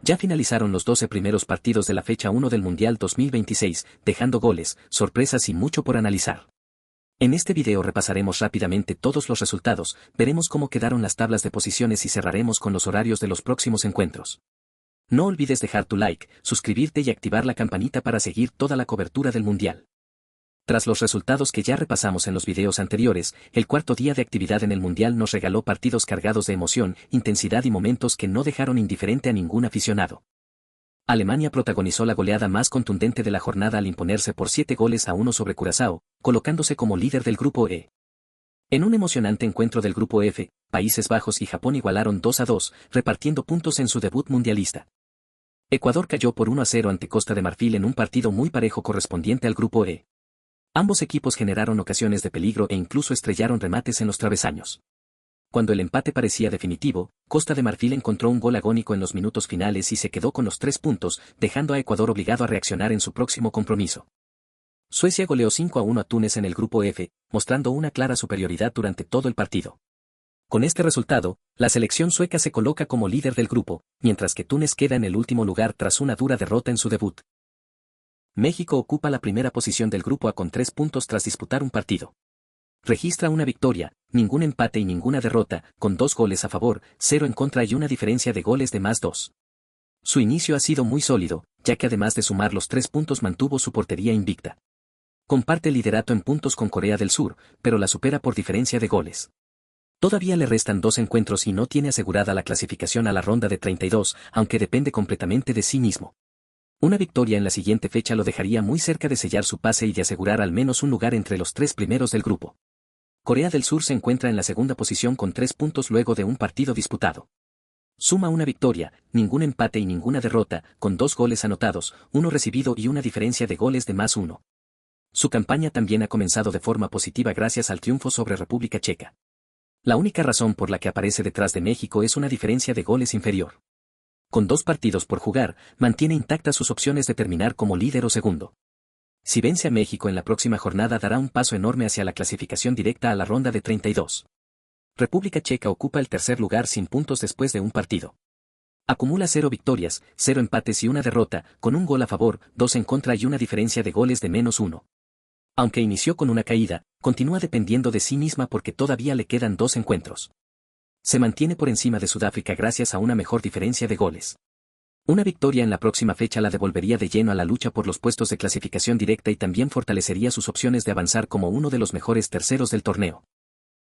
Ya finalizaron los 12 primeros partidos de la fecha 1 del Mundial 2026, dejando goles, sorpresas y mucho por analizar. En este video repasaremos rápidamente todos los resultados, veremos cómo quedaron las tablas de posiciones y cerraremos con los horarios de los próximos encuentros. No olvides dejar tu like, suscribirte y activar la campanita para seguir toda la cobertura del Mundial. Tras los resultados que ya repasamos en los videos anteriores, el cuarto día de actividad en el Mundial nos regaló partidos cargados de emoción, intensidad y momentos que no dejaron indiferente a ningún aficionado. Alemania protagonizó la goleada más contundente de la jornada al imponerse por 7-1 sobre Curazao, colocándose como líder del Grupo E. En un emocionante encuentro del Grupo F, Países Bajos y Japón igualaron 2-2, repartiendo puntos en su debut mundialista. Ecuador cayó por 1-0 ante Costa de Marfil en un partido muy parejo correspondiente al Grupo E. Ambos equipos generaron ocasiones de peligro e incluso estrellaron remates en los travesaños. Cuando el empate parecía definitivo, Costa de Marfil encontró un gol agónico en los minutos finales y se quedó con los 3 puntos, dejando a Ecuador obligado a reaccionar en su próximo compromiso. Suecia goleó 5-1 a Túnez en el Grupo F, mostrando una clara superioridad durante todo el partido. Con este resultado, la selección sueca se coloca como líder del grupo, mientras que Túnez queda en el último lugar tras una dura derrota en su debut. México ocupa la primera posición del Grupo A con 3 puntos tras disputar un partido. Registra una victoria, ningún empate y ninguna derrota, con 2 goles a favor, 0 en contra y una diferencia de goles de +2. Su inicio ha sido muy sólido, ya que además de sumar los 3 puntos mantuvo su portería invicta. Comparte el liderato en puntos con Corea del Sur, pero la supera por diferencia de goles. Todavía le restan 2 encuentros y no tiene asegurada la clasificación a la ronda de 32, aunque depende completamente de sí mismo. Una victoria en la siguiente fecha lo dejaría muy cerca de sellar su pase y de asegurar al menos un lugar entre los 3 primeros del grupo. Corea del Sur se encuentra en la segunda posición con 3 puntos luego de un partido disputado. Suma una victoria, ningún empate y ninguna derrota, con 2 goles anotados, 1 recibido y una diferencia de goles de +1. Su campaña también ha comenzado de forma positiva gracias al triunfo sobre República Checa. La única razón por la que aparece detrás de México es una diferencia de goles inferior. Con 2 partidos por jugar, mantiene intactas sus opciones de terminar como líder o segundo. Si vence a México en la próxima jornada dará un paso enorme hacia la clasificación directa a la ronda de 32. República Checa ocupa el tercer lugar sin puntos después de un partido. Acumula 0 victorias, 0 empates y una derrota, con un gol a favor, 2 en contra y una diferencia de goles de -1. Aunque inició con una caída, continúa dependiendo de sí misma porque todavía le quedan 2 encuentros. Se mantiene por encima de Sudáfrica gracias a una mejor diferencia de goles. Una victoria en la próxima fecha la devolvería de lleno a la lucha por los puestos de clasificación directa y también fortalecería sus opciones de avanzar como uno de los mejores terceros del torneo.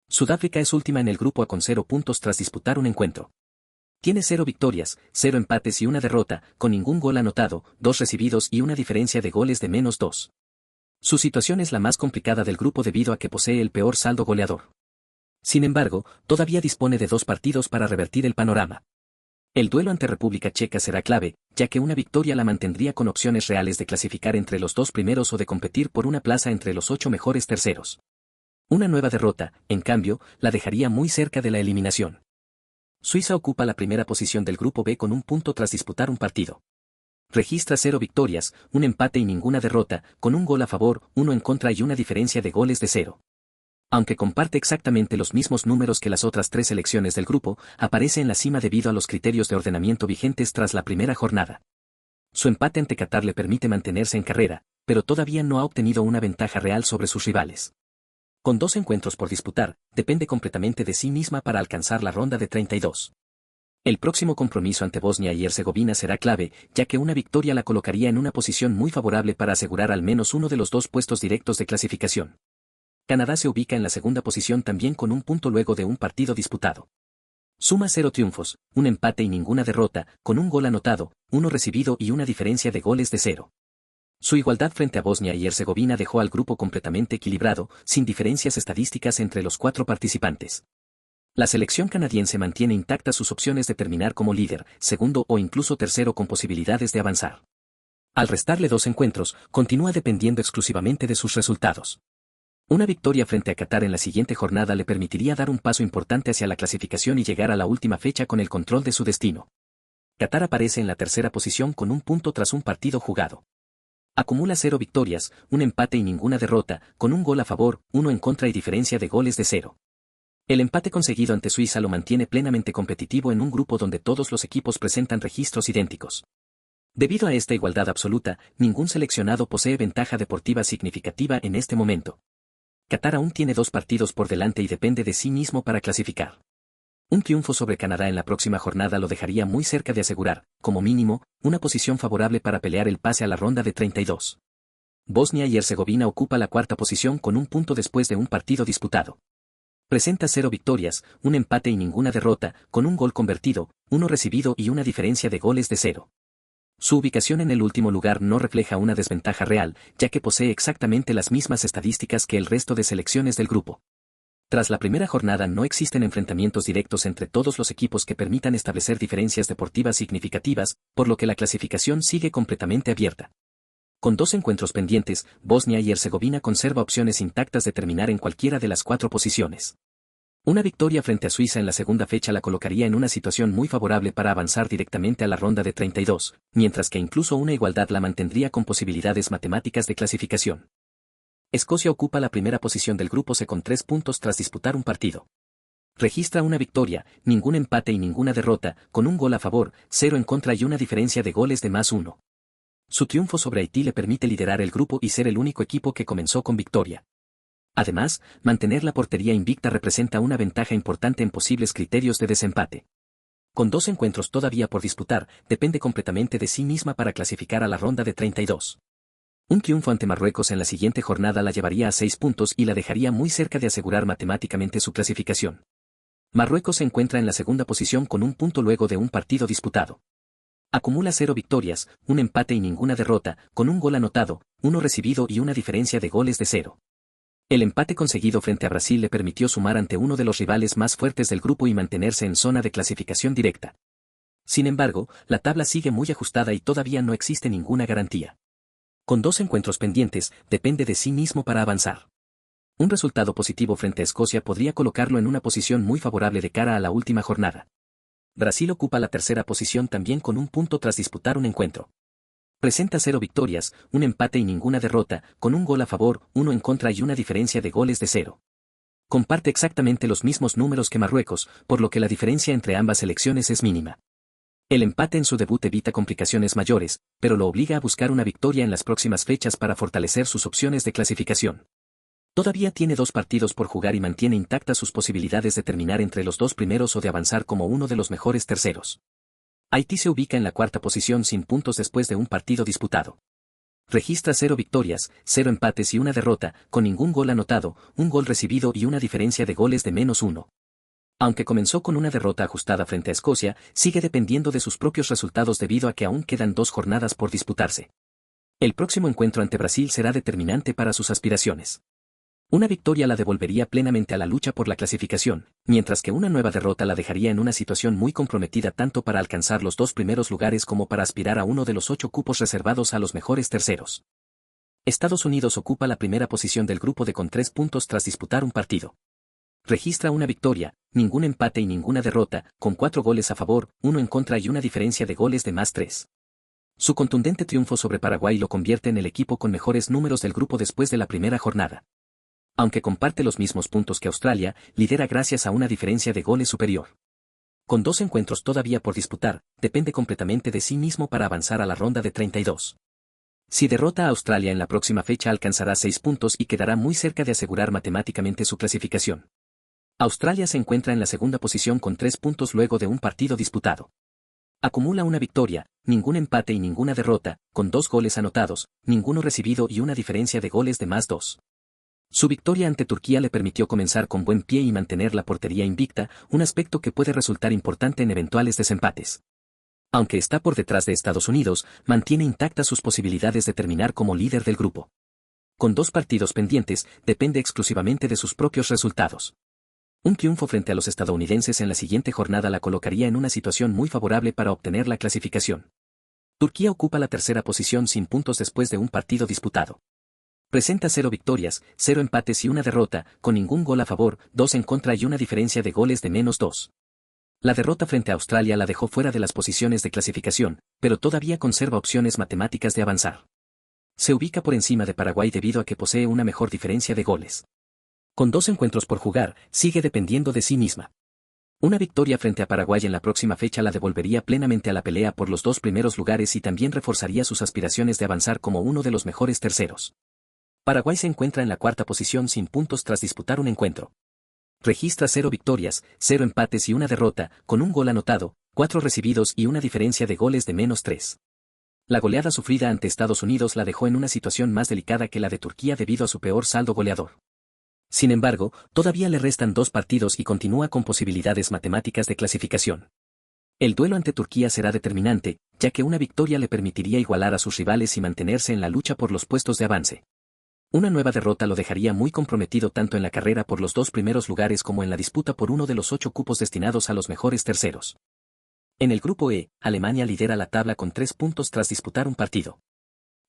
Sudáfrica es última en el grupo A con 0 puntos tras disputar un encuentro. Tiene 0 victorias, 0 empates y una derrota, con ningún gol anotado, 2 recibidos y una diferencia de goles de -2. Su situación es la más complicada del grupo debido a que posee el peor saldo goleador. Sin embargo, todavía dispone de 2 partidos para revertir el panorama. El duelo ante República Checa será clave, ya que una victoria la mantendría con opciones reales de clasificar entre los 2 primeros o de competir por una plaza entre los 8 mejores terceros. Una nueva derrota, en cambio, la dejaría muy cerca de la eliminación. Suiza ocupa la primera posición del Grupo B con 1 punto tras disputar un partido. Registra 0 victorias, 1 empate y ninguna derrota, con un gol a favor, 1 en contra y una diferencia de goles de 0. Aunque comparte exactamente los mismos números que las otras 3 selecciones del grupo, aparece en la cima debido a los criterios de ordenamiento vigentes tras la primera jornada. Su empate ante Qatar le permite mantenerse en carrera, pero todavía no ha obtenido una ventaja real sobre sus rivales. Con 2 encuentros por disputar, depende completamente de sí misma para alcanzar la ronda de 32. El próximo compromiso ante Bosnia y Herzegovina será clave, ya que una victoria la colocaría en una posición muy favorable para asegurar al menos uno de los 2 puestos directos de clasificación. Canadá se ubica en la segunda posición también con 1 punto luego de un partido disputado. Suma 0 triunfos, 1 empate y ninguna derrota, con un gol anotado, 1 recibido y una diferencia de goles de 0. Su igualdad frente a Bosnia y Herzegovina dejó al grupo completamente equilibrado, sin diferencias estadísticas entre los 4 participantes. La selección canadiense mantiene intactas sus opciones de terminar como líder, segundo o incluso tercero con posibilidades de avanzar. Al restarle 2 encuentros, continúa dependiendo exclusivamente de sus resultados. Una victoria frente a Qatar en la siguiente jornada le permitiría dar un paso importante hacia la clasificación y llegar a la última fecha con el control de su destino. Qatar aparece en la tercera posición con 1 punto tras un partido jugado. Acumula 0 victorias, 1 empate y ninguna derrota, con un gol a favor, 1 en contra y diferencia de goles de 0. El empate conseguido ante Suiza lo mantiene plenamente competitivo en un grupo donde todos los equipos presentan registros idénticos. Debido a esta igualdad absoluta, ningún seleccionado posee ventaja deportiva significativa en este momento. Qatar aún tiene 2 partidos por delante y depende de sí mismo para clasificar. Un triunfo sobre Canadá en la próxima jornada lo dejaría muy cerca de asegurar, como mínimo, una posición favorable para pelear el pase a la ronda de 32. Bosnia y Herzegovina ocupa la 4ª posición con un punto después de un partido disputado. Presenta 0 victorias, un empate y ninguna derrota, con un gol convertido, 1 recibido y una diferencia de goles de 0. Su ubicación en el último lugar no refleja una desventaja real, ya que posee exactamente las mismas estadísticas que el resto de selecciones del grupo. Tras la primera jornada no existen enfrentamientos directos entre todos los equipos que permitan establecer diferencias deportivas significativas, por lo que la clasificación sigue completamente abierta. Con 2 encuentros pendientes, Bosnia y Herzegovina conserva opciones intactas de terminar en cualquiera de las 4 posiciones. Una victoria frente a Suiza en la segunda fecha la colocaría en una situación muy favorable para avanzar directamente a la ronda de 32, mientras que incluso una igualdad la mantendría con posibilidades matemáticas de clasificación. Escocia ocupa la primera posición del grupo C con 3 puntos tras disputar un partido. Registra una victoria, ningún empate y ninguna derrota, con un gol a favor, 0 en contra y una diferencia de goles de +1. Su triunfo sobre Haití le permite liderar el grupo y ser el único equipo que comenzó con victoria. Además, mantener la portería invicta representa una ventaja importante en posibles criterios de desempate. Con 2 encuentros todavía por disputar, depende completamente de sí misma para clasificar a la ronda de 32. Un triunfo ante Marruecos en la siguiente jornada la llevaría a 6 puntos y la dejaría muy cerca de asegurar matemáticamente su clasificación. Marruecos se encuentra en la segunda posición con un punto luego de un partido disputado. Acumula 0 victorias, un empate y ninguna derrota, con un gol anotado, 1 recibido y una diferencia de goles de 0. El empate conseguido frente a Brasil le permitió sumar ante uno de los rivales más fuertes del grupo y mantenerse en zona de clasificación directa. Sin embargo, la tabla sigue muy ajustada y todavía no existe ninguna garantía. Con 2 encuentros pendientes, depende de sí mismo para avanzar. Un resultado positivo frente a Escocia podría colocarlo en una posición muy favorable de cara a la última jornada. Brasil ocupa la 3ª posición también con un punto tras disputar un encuentro. Presenta 0 victorias, un empate y ninguna derrota, con un gol a favor, 1 en contra y una diferencia de goles de 0. Comparte exactamente los mismos números que Marruecos, por lo que la diferencia entre ambas selecciones es mínima. El empate en su debut evita complicaciones mayores, pero lo obliga a buscar una victoria en las próximas fechas para fortalecer sus opciones de clasificación. Todavía tiene 2 partidos por jugar y mantiene intactas sus posibilidades de terminar entre los 2 primeros o de avanzar como uno de los mejores terceros. Haití se ubica en la 4ª posición sin puntos después de un partido disputado. Registra 0 victorias, 0 empates y una derrota, con ningún gol anotado, un gol recibido y una diferencia de goles de -1. Aunque comenzó con una derrota ajustada frente a Escocia, sigue dependiendo de sus propios resultados debido a que aún quedan 2 jornadas por disputarse. El próximo encuentro ante Brasil será determinante para sus aspiraciones. Una victoria la devolvería plenamente a la lucha por la clasificación, mientras que una nueva derrota la dejaría en una situación muy comprometida tanto para alcanzar los 2 primeros lugares como para aspirar a uno de los 8 cupos reservados a los mejores terceros. Estados Unidos ocupa la primera posición del grupo D con 3 puntos tras disputar un partido. Registra una victoria, ningún empate y ninguna derrota, con 4 goles a favor, 1 en contra y una diferencia de goles de +3. Su contundente triunfo sobre Paraguay lo convierte en el equipo con mejores números del grupo después de la primera jornada. Aunque comparte los mismos puntos que Australia, lidera gracias a una diferencia de goles superior. Con 2 encuentros todavía por disputar, depende completamente de sí mismo para avanzar a la ronda de 32. Si derrota a Australia en la próxima fecha alcanzará 6 puntos y quedará muy cerca de asegurar matemáticamente su clasificación. Australia se encuentra en la segunda posición con 3 puntos luego de un partido disputado. Acumula una victoria, ningún empate y ninguna derrota, con 2 goles anotados, ninguno recibido y una diferencia de goles de +2. Su victoria ante Turquía le permitió comenzar con buen pie y mantener la portería invicta, un aspecto que puede resultar importante en eventuales desempates. Aunque está por detrás de Estados Unidos, mantiene intactas sus posibilidades de terminar como líder del grupo. Con 2 partidos pendientes, depende exclusivamente de sus propios resultados. Un triunfo frente a los estadounidenses en la siguiente jornada la colocaría en una situación muy favorable para obtener la clasificación. Turquía ocupa la 3ª posición sin puntos después de un partido disputado. Presenta 0 victorias, 0 empates y una derrota, con ningún gol a favor, 2 en contra y una diferencia de goles de -2. La derrota frente a Australia la dejó fuera de las posiciones de clasificación, pero todavía conserva opciones matemáticas de avanzar. Se ubica por encima de Paraguay debido a que posee una mejor diferencia de goles. Con 2 encuentros por jugar, sigue dependiendo de sí misma. Una victoria frente a Paraguay en la próxima fecha la devolvería plenamente a la pelea por los 2 primeros lugares y también reforzaría sus aspiraciones de avanzar como uno de los mejores terceros. Paraguay se encuentra en la cuarta posición sin puntos tras disputar un encuentro. Registra 0 victorias, 0 empates y una derrota, con un gol anotado, 4 recibidos y una diferencia de goles de -3. La goleada sufrida ante Estados Unidos la dejó en una situación más delicada que la de Turquía debido a su peor saldo goleador. Sin embargo, todavía le restan 2 partidos y continúa con posibilidades matemáticas de clasificación. El duelo ante Turquía será determinante, ya que una victoria le permitiría igualar a sus rivales y mantenerse en la lucha por los puestos de avance. Una nueva derrota lo dejaría muy comprometido tanto en la carrera por los 2 primeros lugares como en la disputa por uno de los 8 cupos destinados a los mejores terceros. En el grupo E, Alemania lidera la tabla con 3 puntos tras disputar un partido.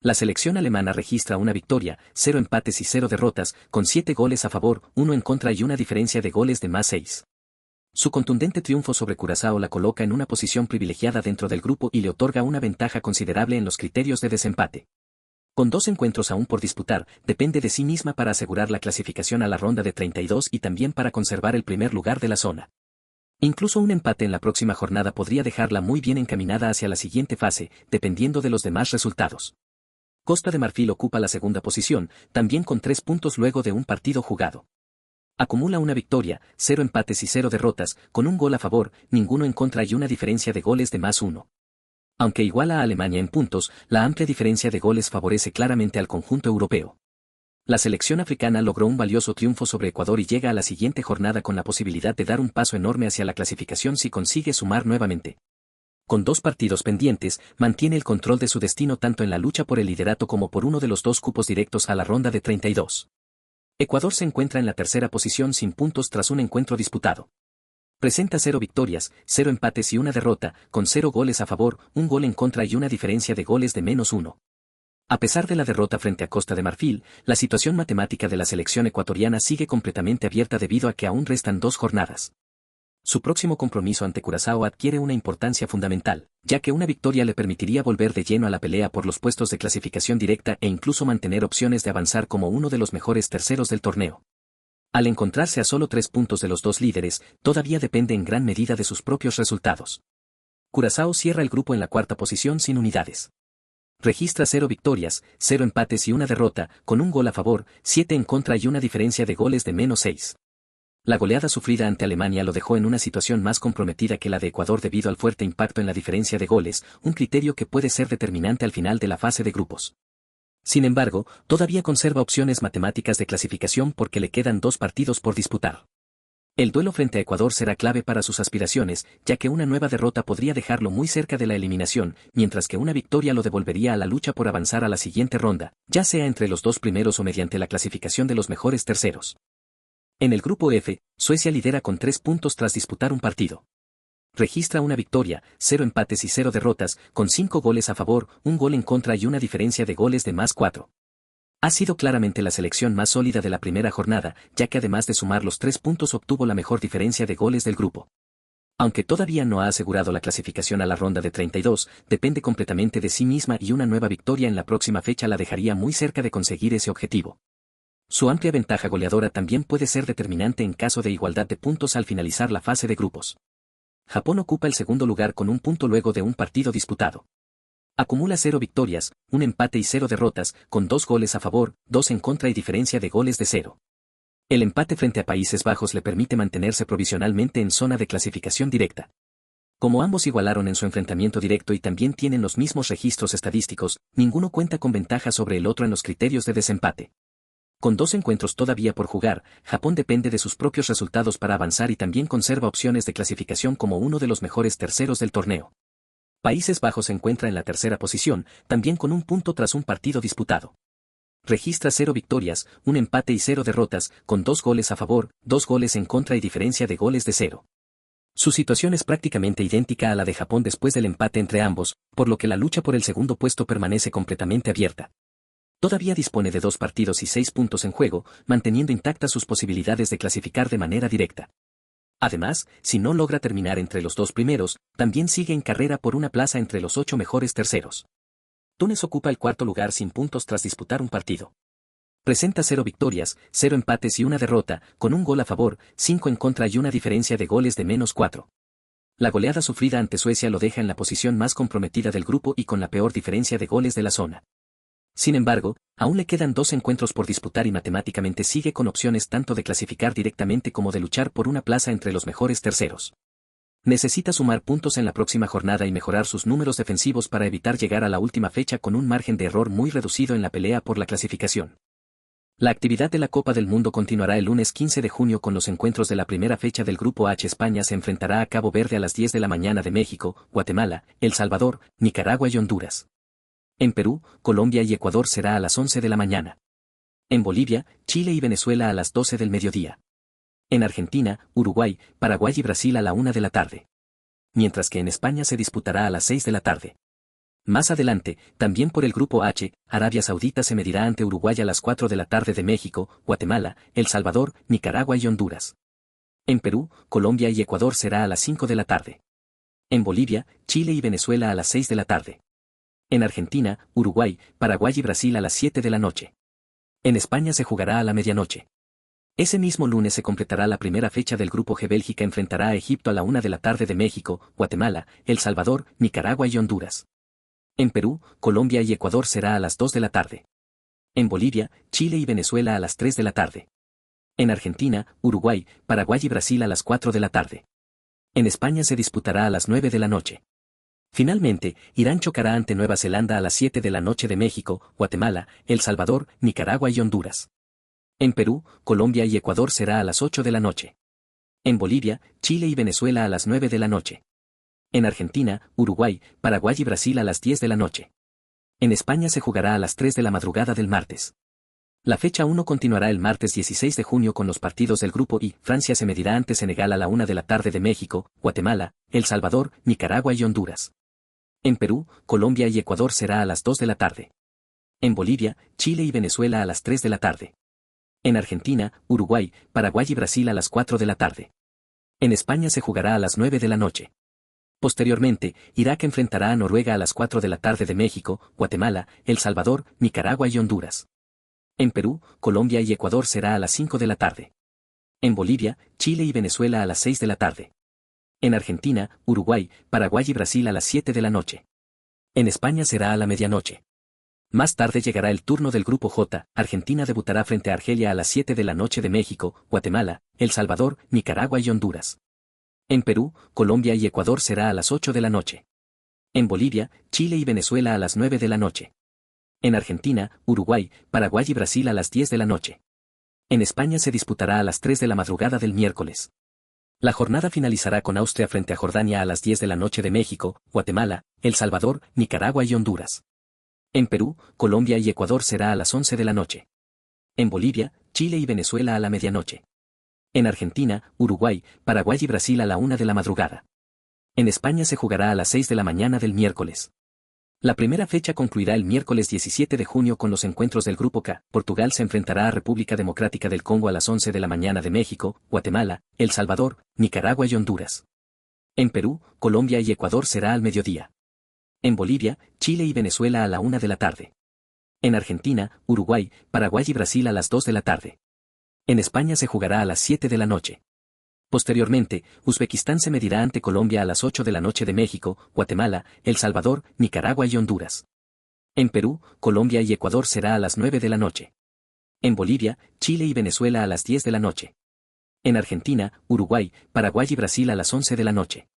La selección alemana registra una victoria, 0 empates y 0 derrotas, con 7 goles a favor, 1 en contra y una diferencia de goles de +6. Su contundente triunfo sobre Curazao la coloca en una posición privilegiada dentro del grupo y le otorga una ventaja considerable en los criterios de desempate. Con 2 encuentros aún por disputar, depende de sí misma para asegurar la clasificación a la ronda de 32 y también para conservar el primer lugar de la zona. Incluso un empate en la próxima jornada podría dejarla muy bien encaminada hacia la siguiente fase, dependiendo de los demás resultados. Costa de Marfil ocupa la segunda posición, también con 3 puntos luego de un partido jugado. Acumula una victoria, 0 empates y 0 derrotas, con un gol a favor, ninguno en contra y una diferencia de goles de +1. Aunque iguala a Alemania en puntos, la amplia diferencia de goles favorece claramente al conjunto europeo. La selección africana logró un valioso triunfo sobre Ecuador y llega a la siguiente jornada con la posibilidad de dar un paso enorme hacia la clasificación si consigue sumar nuevamente. Con 2 partidos pendientes, mantiene el control de su destino tanto en la lucha por el liderato como por uno de los 2 cupos directos a la ronda de 32. Ecuador se encuentra en la tercera posición sin puntos tras un encuentro disputado. Presenta 0 victorias, 0 empates y una derrota, con 0 goles a favor, un gol en contra y una diferencia de goles de -1. A pesar de la derrota frente a Costa de Marfil, la situación matemática de la selección ecuatoriana sigue completamente abierta debido a que aún restan 2 jornadas. Su próximo compromiso ante Curazao adquiere una importancia fundamental, ya que una victoria le permitiría volver de lleno a la pelea por los puestos de clasificación directa e incluso mantener opciones de avanzar como uno de los mejores terceros del torneo. Al encontrarse a solo 3 puntos de los 2 líderes, todavía depende en gran medida de sus propios resultados. Curazao cierra el grupo en la cuarta posición sin unidades. Registra 0 victorias, 0 empates y una derrota, con un gol a favor, 7 en contra y una diferencia de goles de -6. La goleada sufrida ante Alemania lo dejó en una situación más comprometida que la de Ecuador debido al fuerte impacto en la diferencia de goles, un criterio que puede ser determinante al final de la fase de grupos. Sin embargo, todavía conserva opciones matemáticas de clasificación porque le quedan 2 partidos por disputar. El duelo frente a Ecuador será clave para sus aspiraciones, ya que una nueva derrota podría dejarlo muy cerca de la eliminación, mientras que una victoria lo devolvería a la lucha por avanzar a la siguiente ronda, ya sea entre los 2 primeros o mediante la clasificación de los mejores terceros. En el grupo F, Suecia lidera con 3 puntos tras disputar un partido. Registra una victoria, 0 empates y 0 derrotas, con 5 goles a favor, un gol en contra y una diferencia de goles de +4. Ha sido claramente la selección más sólida de la primera jornada, ya que además de sumar los 3 puntos obtuvo la mejor diferencia de goles del grupo. Aunque todavía no ha asegurado la clasificación a la ronda de 32, depende completamente de sí misma y una nueva victoria en la próxima fecha la dejaría muy cerca de conseguir ese objetivo. Su amplia ventaja goleadora también puede ser determinante en caso de igualdad de puntos al finalizar la fase de grupos. Japón ocupa el segundo lugar con un punto luego de un partido disputado. Acumula 0 victorias, 1 empate y 0 derrotas, con 2 goles a favor, 2 en contra y diferencia de goles de 0. El empate frente a Países Bajos le permite mantenerse provisionalmente en zona de clasificación directa. Como ambos igualaron en su enfrentamiento directo y también tienen los mismos registros estadísticos, ninguno cuenta con ventaja sobre el otro en los criterios de desempate. Con 2 encuentros todavía por jugar, Japón depende de sus propios resultados para avanzar y también conserva opciones de clasificación como uno de los mejores terceros del torneo. Países Bajos se encuentra en la tercera posición, también con un punto tras un partido disputado. Registra 0 victorias, 1 empate y 0 derrotas, con 2 goles a favor, 2 goles en contra y diferencia de goles de 0. Su situación es prácticamente idéntica a la de Japón después del empate entre ambos, por lo que la lucha por el segundo puesto permanece completamente abierta. Todavía dispone de 2 partidos y 6 puntos en juego, manteniendo intactas sus posibilidades de clasificar de manera directa. Además, si no logra terminar entre los 2 primeros, también sigue en carrera por una plaza entre los 8 mejores terceros. Túnez ocupa el cuarto lugar sin puntos tras disputar un partido. Presenta 0 victorias, 0 empates y una derrota, con un gol a favor, 5 en contra y una diferencia de goles de -4. La goleada sufrida ante Suecia lo deja en la posición más comprometida del grupo y con la peor diferencia de goles de la zona. Sin embargo, aún le quedan 2 encuentros por disputar y matemáticamente sigue con opciones tanto de clasificar directamente como de luchar por una plaza entre los mejores terceros. Necesita sumar puntos en la próxima jornada y mejorar sus números defensivos para evitar llegar a la última fecha con un margen de error muy reducido en la pelea por la clasificación. La actividad de la Copa del Mundo continuará el lunes 15 de junio con los encuentros de la primera fecha del Grupo H. España se enfrentará a Cabo Verde a las 10 de la mañana de México, Guatemala, El Salvador, Nicaragua y Honduras. En Perú, Colombia y Ecuador será a las 11 de la mañana. En Bolivia, Chile y Venezuela a las 12 del mediodía. En Argentina, Uruguay, Paraguay y Brasil a la 1 de la tarde. Mientras que en España se disputará a las 6 de la tarde. Más adelante, también por el Grupo H, Arabia Saudita se medirá ante Uruguay a las 4 de la tarde de México, Guatemala, El Salvador, Nicaragua y Honduras. En Perú, Colombia y Ecuador será a las 5 de la tarde. En Bolivia, Chile y Venezuela a las 6 de la tarde. En Argentina, Uruguay, Paraguay y Brasil a las 7 de la noche. En España se jugará a la medianoche. Ese mismo lunes se completará la primera fecha del Grupo G. Bélgica enfrentará a Egipto a la 1 de la tarde de México, Guatemala, El Salvador, Nicaragua y Honduras. En Perú, Colombia y Ecuador será a las 2 de la tarde. En Bolivia, Chile y Venezuela a las 3 de la tarde. En Argentina, Uruguay, Paraguay y Brasil a las 4 de la tarde. En España se disputará a las 9 de la noche. Finalmente, Irán chocará ante Nueva Zelanda a las 7 de la noche de México, Guatemala, El Salvador, Nicaragua y Honduras. En Perú, Colombia y Ecuador será a las 8 de la noche. En Bolivia, Chile y Venezuela a las 9 de la noche. En Argentina, Uruguay, Paraguay y Brasil a las 10 de la noche. En España se jugará a las 3 de la madrugada del martes. La fecha 1 continuará el martes 16 de junio con los partidos del Grupo I. Francia se medirá ante Senegal a la 1 de la tarde de México, Guatemala, El Salvador, Nicaragua y Honduras. En Perú, Colombia y Ecuador será a las 2 de la tarde. En Bolivia, Chile y Venezuela a las 3 de la tarde. En Argentina, Uruguay, Paraguay y Brasil a las 4 de la tarde. En España se jugará a las 9 de la noche. Posteriormente, Irak enfrentará a Noruega a las 4 de la tarde de México, Guatemala, El Salvador, Nicaragua y Honduras. En Perú, Colombia y Ecuador será a las 5 de la tarde. En Bolivia, Chile y Venezuela a las 6 de la tarde. En Argentina, Uruguay, Paraguay y Brasil a las 7 de la noche. En España será a la medianoche. Más tarde llegará el turno del Grupo J, Argentina debutará frente a Argelia a las 7 de la noche de México, Guatemala, El Salvador, Nicaragua y Honduras. En Perú, Colombia y Ecuador será a las 8 de la noche. En Bolivia, Chile y Venezuela a las 9 de la noche. En Argentina, Uruguay, Paraguay y Brasil a las 10 de la noche. En España se disputará a las 3 de la madrugada del miércoles. La jornada finalizará con Austria frente a Jordania a las 10 de la noche de México, Guatemala, El Salvador, Nicaragua y Honduras. En Perú, Colombia y Ecuador será a las 11 de la noche. En Bolivia, Chile y Venezuela a la medianoche. En Argentina, Uruguay, Paraguay y Brasil a la 1 de la madrugada. En España se jugará a las 6 de la mañana del miércoles. La primera fecha concluirá el miércoles 17 de junio con los encuentros del Grupo K. Portugal se enfrentará a República Democrática del Congo a las 11 de la mañana de México, Guatemala, El Salvador, Nicaragua y Honduras. En Perú, Colombia y Ecuador será al mediodía. En Bolivia, Chile y Venezuela a la 1 de la tarde. En Argentina, Uruguay, Paraguay y Brasil a las 2 de la tarde. En España se jugará a las 7 de la noche. Posteriormente, Uzbekistán se medirá ante Colombia a las 8 de la noche de México, Guatemala, El Salvador, Nicaragua y Honduras. En Perú, Colombia y Ecuador será a las 9 de la noche. En Bolivia, Chile y Venezuela a las 10 de la noche. En Argentina, Uruguay, Paraguay y Brasil a las 11 de la noche.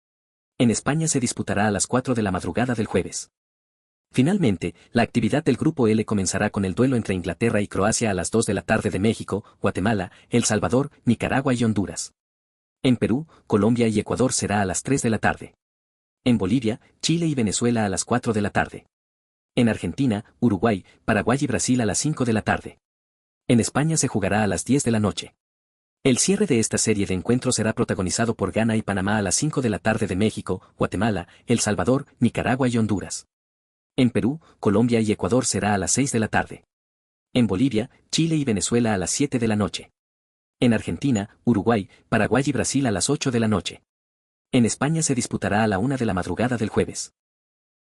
En España se disputará a las 4 de la madrugada del jueves. Finalmente, la actividad del Grupo L comenzará con el duelo entre Inglaterra y Croacia a las 2 de la tarde de México, Guatemala, El Salvador, Nicaragua y Honduras. En Perú, Colombia y Ecuador será a las 3 de la tarde. En Bolivia, Chile y Venezuela a las 4 de la tarde. En Argentina, Uruguay, Paraguay y Brasil a las 5 de la tarde. En España se jugará a las 10 de la noche. El cierre de esta serie de encuentros será protagonizado por Ghana y Panamá a las 5 de la tarde de México, Guatemala, El Salvador, Nicaragua y Honduras. En Perú, Colombia y Ecuador será a las 6 de la tarde. En Bolivia, Chile y Venezuela a las 7 de la noche. En Argentina, Uruguay, Paraguay y Brasil a las 8 de la noche. En España se disputará a la 1 de la madrugada del jueves.